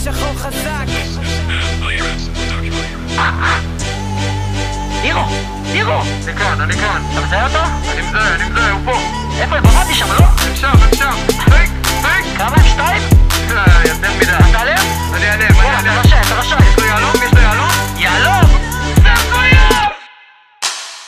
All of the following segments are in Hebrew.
שחור חזק. לירו! אני כאן. אתה מזהה אותו? אני מזהה, הוא פה. איפה? במעתי שם, לא? הם שם. ספיק! כמה? 2? יותר מדי. אתה עליהם? אני אעלם. אתה רשאי. יש לו יהלום? יהלום! זה מחויב!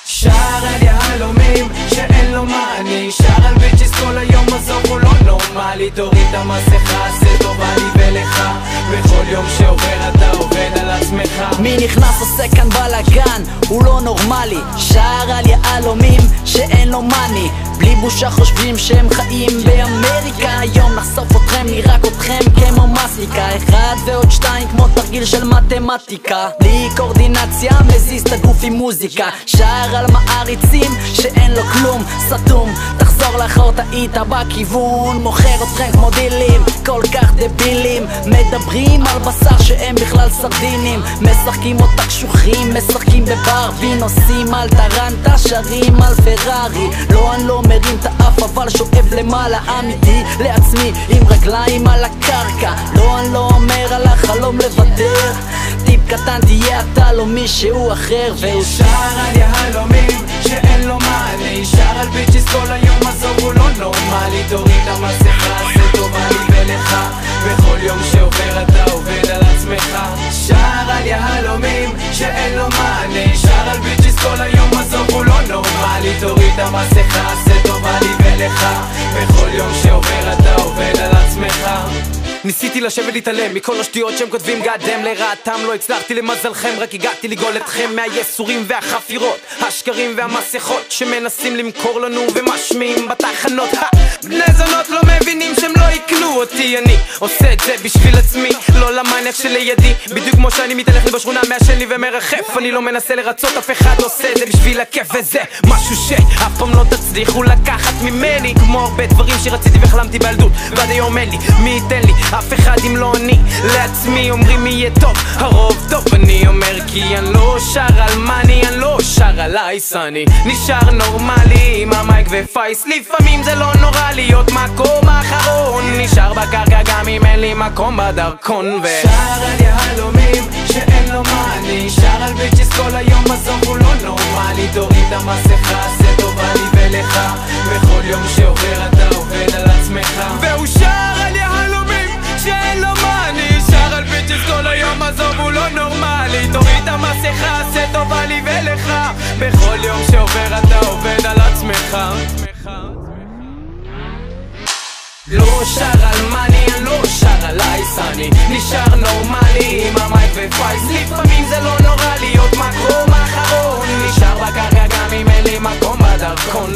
שר על יהלומים שאין לו מעני, שר על ביצ'יס כל היום, עזוב הוא לא נורמלי. תוריד את המסכה, זה טובה לי ולך, בכל יום שעובר אתה עובד על עצמך. מי נכנס עושה כאן בלגן, הוא לא נורמלי. שר על יהלומים שאין לו מאני, בלי בושה חושבים שהם חיים באמריקה. היום נחשוף אתכם, נרק אתכם כמו מסליקה. 1 ועוד 2 כמו תרגיל של מתמטיקה, בלי קורדינציה מזיז את הגוף עם מוזיקה. שר על מעריצים שאין לו כלום, סתום, תחזור לאחור, טעית בכיוון. מוכר אתכם כמו דילים, כל כך דבילים. מדברים על בשר שהם בכלל סרדינים, משחקים אותה קשוחים, משחקים בברבי, נוסעים על טרנטה, שרים על פרארי. לא, אני לא מרים את האף אבל שואב למעלה, אמיתי לעצמי עם רגליים על הקרקע. לא, אני לא אומר על החלום לוותר, טיפ קטן תהיה אתה לא מישהו אחר. והוא שר על יהלומים שאין לו מעני, שר על ביצ'יס כל היום, עזוב הוא לא נורמלי. תוריד את המסכה, זה טובה לי ולך, בכל יום שעובר אתה עובד על עצמך. שר על יהלומים שאין לו מעני, שר על ביצ'יס כל היום, עזוב הוא לא נורמלי. תוריד את המסכה, זה טובה לי ולך, בכל יום שעובר אתה עובד על עצמך. ניסיתי לשבת להתעלם מכל השטויות שהם כותבים גאדם לרעתם, לא הצלחתי למזלכם, רק הגעתי לגאול אתכם מהייסורים והחפירות, השקרים והמסכות שמנסים למכור לנו ומשמיעים בתחנות. בני זונות לא מבינים שהם לא יקנו אותי, אני עושה את זה בשביל עצמי, לא למניאק שלידי. בדיוק כמו שאני מתהלך לי בשכונה, מעשן לי ומרחף, אני לא מנסה לרצות אף אחד, עושה את זה בשביל הכיף. וזה משהו שאף פעם לא תצליחו לקחת ממני, כמו הרבה דברים שרציתי וחלמתי בילדות ועד היום אין לי מי ייתן לי, אף אחד אם לא אני לעצמי. אומרים יהיה טוב, הרוב טוב, אני אומר כי אני לא שר על מאני, אני לא שר עליי, אני נשאר נורמלי עם המייק ופייס. לפעמים זה לא נורא להיות מקום האחרון, נשאר בקרקע גם אם אין לי מקום בדרכון. שר על יהלומים שאין לו מאני, שר על ביצ'יס כל היום, עזוב הוא לא נורמלי. תוריד את המסכה, זה טובה לי ולך, בכל יום שעובר אתה עובד על עצמך. והוא שר על יהלומים שאין לו מאני, שר על ביצ'יס כל היום, עזוב הוא לא נורמלי. תוריד את המסכה, זה טובה לי ולך, בכל יום שעובר אתה עובד על עצמך. לא שר על מאני, אני לא שר עליי, אני נשאר נורמלי עם המייק ופייס. לפעמים זה לא נורא להיות מקום האחרון, נשאר בקרקע גם אם אין לי מקום בדרכון.